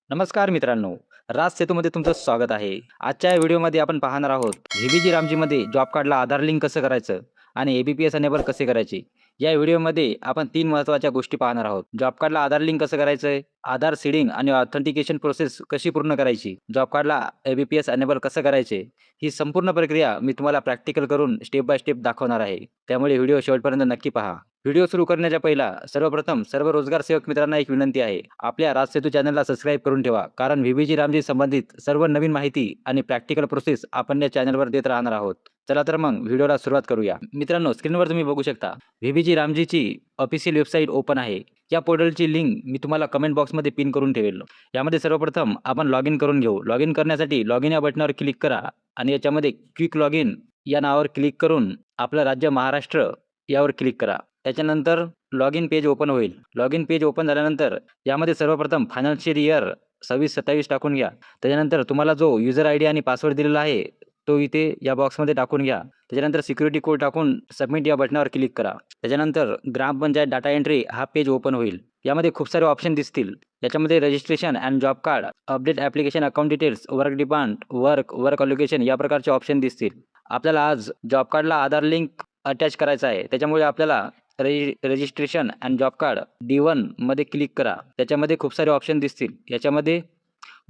नमस्कार मित्रांनो, राज सेतूमध्ये तुमचं स्वागत आहे. आजच्या या व्हिडिओमध्ये आपण पाहणार आहोत व्ही-बी-जी रामजीमध्ये जॉब कार्डला आधार लिंक कसं करायचं आणि ए-बी-पी-एस अनेबल कसे करायचे. या व्हिडिओमध्ये आपण 3 महत्त्वाच्या गोष्टी पाहणार आहोत. जॉब कार्डला आधार लिंक कसं करायचं, आधार सीडिंग आणि ऑथेंटिकेशन प्रोसेस कशी पूर्ण करायची, जॉब कार्डला ए-बी-पी-एस अनेबल कसं करायचे, ही संपूर्ण प्रक्रिया मी तुम्हाला प्रॅक्टिकल करून स्टेप बाय स्टेप दाखवणार आहे. त्यामुळे व्हिडिओ शेवटपर्यंत नक्की पहा. व्हिडिओ सुरू करण्याच्या पहिला सर्वप्रथम सर्व रोजगार सेवक मित्रांना एक विनंती आहे. आपल्या राज सेतू चॅनलला सबस्क्राईब करून ठेवा, कारण व्ही-बी-जी रामजी संबंधित सर्व नवीन माहिती आणि प्रॅक्टिकल प्रोसेस आपण या चॅनलवर देत राहणार आहोत. चला तर मग व्हिडिओला सुरुवात करूया. मित्रांनो, स्क्रीनवर तुम्ही बघू शकता व्ही-बी-जी रामजीची ऑफिशियल वेबसाईट ओपन आहे. या पोर्टलची लिंक मी तुम्हाला कमेंट बॉक्समध्ये पिन करून ठेवेल. यामध्ये सर्वप्रथम आपण लॉग इन करून घेऊ. लॉग इन करण्यासाठी लॉग इन या बटनावर क्लिक करा आणि याच्यामध्ये क्विक लॉग इन या नावावर क्लिक करून आपलं राज्य महाराष्ट्र यावर क्लिक करा. त्याच्यानंतर लॉग इन पेज ओपन होईल. लॉग इन पेज ओपन झाल्यानंतर यामध्ये सर्वप्रथम फायनान्शियल इयर 26-27 टाकून घ्या. त्याच्यानंतर तुम्हाला जो युजर आयडी आणि पासवर्ड दिलेला आहे तो इथे या बॉक्समध्ये टाकून घ्या. त्याच्यानंतर सिक्युरिटी कोड टाकून सबमिट या बटनावर क्लिक करा. त्याच्यानंतर ग्रामपंचायत डाटा एंट्री हा पेज ओपन होईल. यामध्ये खूप सारे ऑप्शन दिसतील. याच्यामध्ये registration and job card, update application account details, work demand, work allocation या प्रकारचे ऑप्शन दिसतील. आपल्याला आज जॉब कार्डला आधार लिंक अटॅच करायचा आहे. त्याच्यामुळे आपल्याला registration and job card D1 मध्ये क्लिक करा. त्याच्यामध्ये खूप सारे ऑप्शन दिसतील. याच्यामध्ये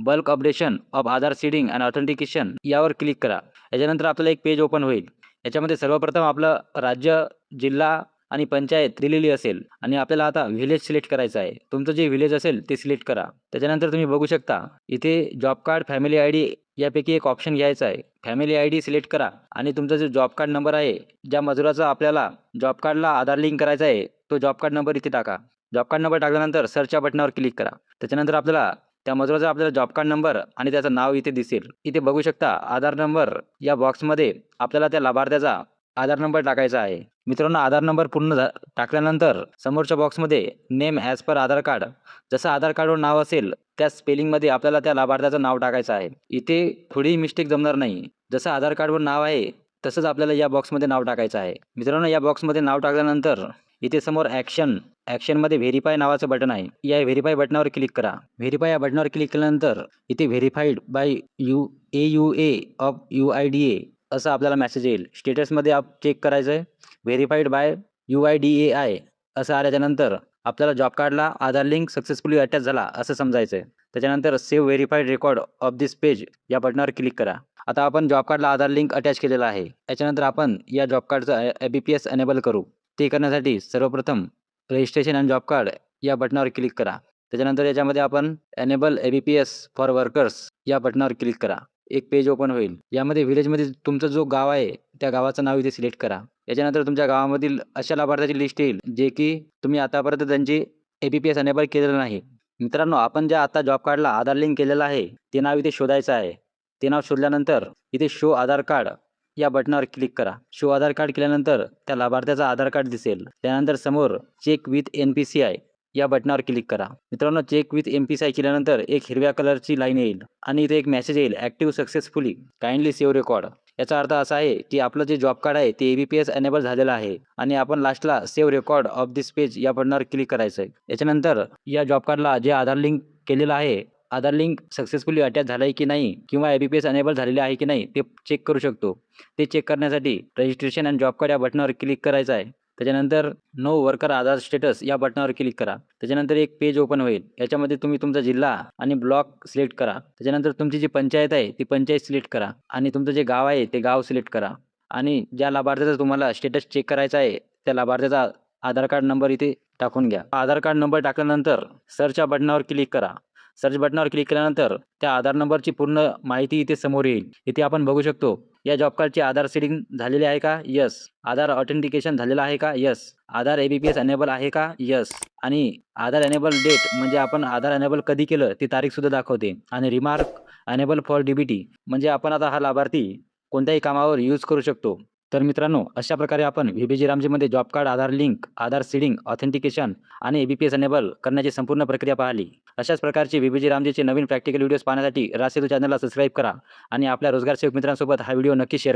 bulk updation of Aadhaar seeding and authentication यावर क्लिक करा. याच्यानंतर आपल्याला एक पेज ओपन होईल. याच्यामध्ये सर्वप्रथम आपलं राज्य, जिल्हा आणि पंचायत दिलेली असेल आणि आपल्याला आता व्हिलेज सिलेक्ट करायचं आहे. तुमचं जे व्हिलेज असेल ते सिलेक्ट करा. त्याच्यानंतर तुम्ही बघू शकता इथे जॉब कार्ड, फॅमिली आयडी यापैकी एक ऑप्शन घ्यायचा आहे. फॅमिली आयडी सिलेक्ट करा आणि तुमचा जो जॉब कार्ड नंबर आहे, ज्या मजुराचा आपल्याला जॉब कार्डला आधार लिंक करायचा आहे, तो जॉब कार्ड नंबर इथे टाका. जॉब कार्ड नंबर टाकल्यानंतर सर्चच्या बटनावर क्लिक करा. त्याच्यानंतर आपल्याला त्या मजुराचा आपल्याला जॉब कार्ड नंबर आणि त्याचं नाव इथे दिसेल. इथे बघू शकता आधार नंबर या बॉक्समध्ये आपल्याला त्या लाभार्थ्याचा आधार नंबर टाकायचा आहे. मित्रांनो, आधार नंबर पूर्ण टाकल्यानंतर समोरच्या बॉक्समध्ये नेम ॲज पर आधार कार्ड, जसं आधार कार्डवर नाव असेल त्या स्पेलिंगमध्ये आपल्याला त्या लाभार्थ्याचं नाव टाकायचं आहे. इथे थोडी मिस्टेक जमणार नाही. जसं आधार कार्डवर नाव आहे तसंच आपल्याला या बॉक्समध्ये नाव टाकायचं आहे. मित्रांनो, या बॉक्समध्ये नाव टाकल्यानंतर इथे समोर ॲक्शनमध्ये व्हेरीफाय नावाचं बटन आहे. या व्हेरीफाय बटनावर क्लिक करा. व्हेरीफाय या बटनावर क्लिक केल्यानंतर इथे verified by AUA of UIDA असं आपल्याला मेसेज येईल. स्टेटसमध्ये चेक करायचं आहे. व्हेरीफाईड बाय UIDAI असं आल्याच्यानंतर आपल्याला जॉब कार्डला आधार लिंक सक्सेसफुली अटॅच झाला असं समजायचं आहे. त्याच्यानंतर save verified record of this page या बटनावर क्लिक करा. आता आपण जॉब कार्डला आधार लिंक अटॅच केलेला आहे. याच्यानंतर आपण या जॉब कार्डचं ए-बी-पी-एस अनेबल करू. ते करण्यासाठी सर्वप्रथम रजिस्ट्रेशन अँड जॉब कार्ड या बटनावर क्लिक करा. त्याच्यानंतर याच्यामध्ये आपण एनेबल ए-बी-पी-एस फॉर वर्कर्स या बटनावर क्लिक करा. एक पेज ओपन होईल. यामध्ये व्हिलेजमध्ये तुमचं जो गाव आहे त्या गावाचं नाव इथे सिलेक्ट करा. याच्यानंतर तुमच्या गावामधील अशा लाभार्थ्याची लिस्ट येईल जे की तुम्ही आतापर्यंत त्यांची ए-बी-पी-एस अनेबल केलेलं नाही. मित्रांनो, आपण ज्या आता जॉब कार्डला आधार लिंक केलेलं आहे ते नाव इथे शोधायचं आहे. ते नाव शोधल्यानंतर इथे शो आधार कार्ड या बटनावर क्लिक करा. शो आधार कार्ड केल्यानंतर त्या लाभार्थ्याचा आधार कार्ड दिसेल. त्यानंतर समोर चेक विथ NPCI या बटनावर क्लिक करा. मित्रांनो, चेक विथ NPCI केल्यानंतर एक हिरव्या कलरची लाईन येईल आणि इथे एक मेसेज येईल, active successfully, kindly save record. याचा अर्थ असा आहे की आपलं जे जॉब कार्ड आहे ते ए-बी-पी-एस अनेबल झालेलं आहे आणि आपण लास्टला save record of this page या बटनावर क्लिक करायचं आहे. याच्यानंतर या जॉब कार्डला जे आधार लिंक केलेलं आहे, आधार लिंक सक्सेसफुली अटॅच झालं आहे की नाही किंवा ए-बी-पी-एस अनेबल झालेले आहे की नाही ते चेक करू शकतो. ते चेक करण्यासाठी रजिस्ट्रेशन अँड जॉब कार्ड या बटनावर क्लिक करायचं आहे. त्याच्यानंतर नो वर्कर आधार स्टेटस या बटनावर क्लिक करा. त्याच्यानंतर एक पेज ओपन होईल. याच्यामध्ये तुम्ही तुमचा जिल्हा आणि ब्लॉक सिलेक्ट करा. त्याच्यानंतर तुमची जी पंचायत आहे ती पंचायत सिलेक्ट करा आणि तुमचं जे गाव आहे ते गाव सिलेक्ट करा आणि ज्या लाभार्थ्याचा तुम्हाला स्टेटस चेक करायचा आहे त्या लाभार्थ्याचा आधार कार्ड नंबर इथे टाकून घ्या. आधार कार्ड नंबर टाकल्यानंतर सर्च या बटनावर क्लिक करा. सर्च बटनावर क्लिक केल्यानंतर त्या आधार नंबरची पूर्ण माहिती इथे समोर येईल. इथे आपण बघू शकतो या जॉब कार्डची आधार सीडिंग झालेली आहे का? यस. आधार ऑथेंटिकेशन झालेलं आहे का? यस. आधार ए-बी-पी-एस अनेबल आहे का? यस. आणि आधार अनेबल डेट म्हणजे आपण आधार अनेबल कधी केलं ती तारीखसुद्धा दाखवते. आणि रिमार्क अनेबल फॉर DBT म्हणजे आपण आता हा लाभार्थी कोणत्याही कामावर यूज करू शकतो. तर मित्रांनो, अशा प्रकारे आपण व्ही-बी-जी रामजीमध्ये जॉब कार्ड, आधार लिंक, आधार सीडिंग, ऑथेंटिकेशन आणि ए-बी-पी-एस अनेबल करण्याची संपूर्ण प्रक्रिया पाहिली. अशाच प्रकारचे व्ही-बी-जी रामजीचे नवीन प्रॅक्टिकल व्हिडिओज पाहण्यासाठी राज सेतू चॅनलला सबस्क्राईब करा आणि आपल्या रोजगार सेवक मित्रांसोबत हा व्हिडिओ नक्की शेअर करा.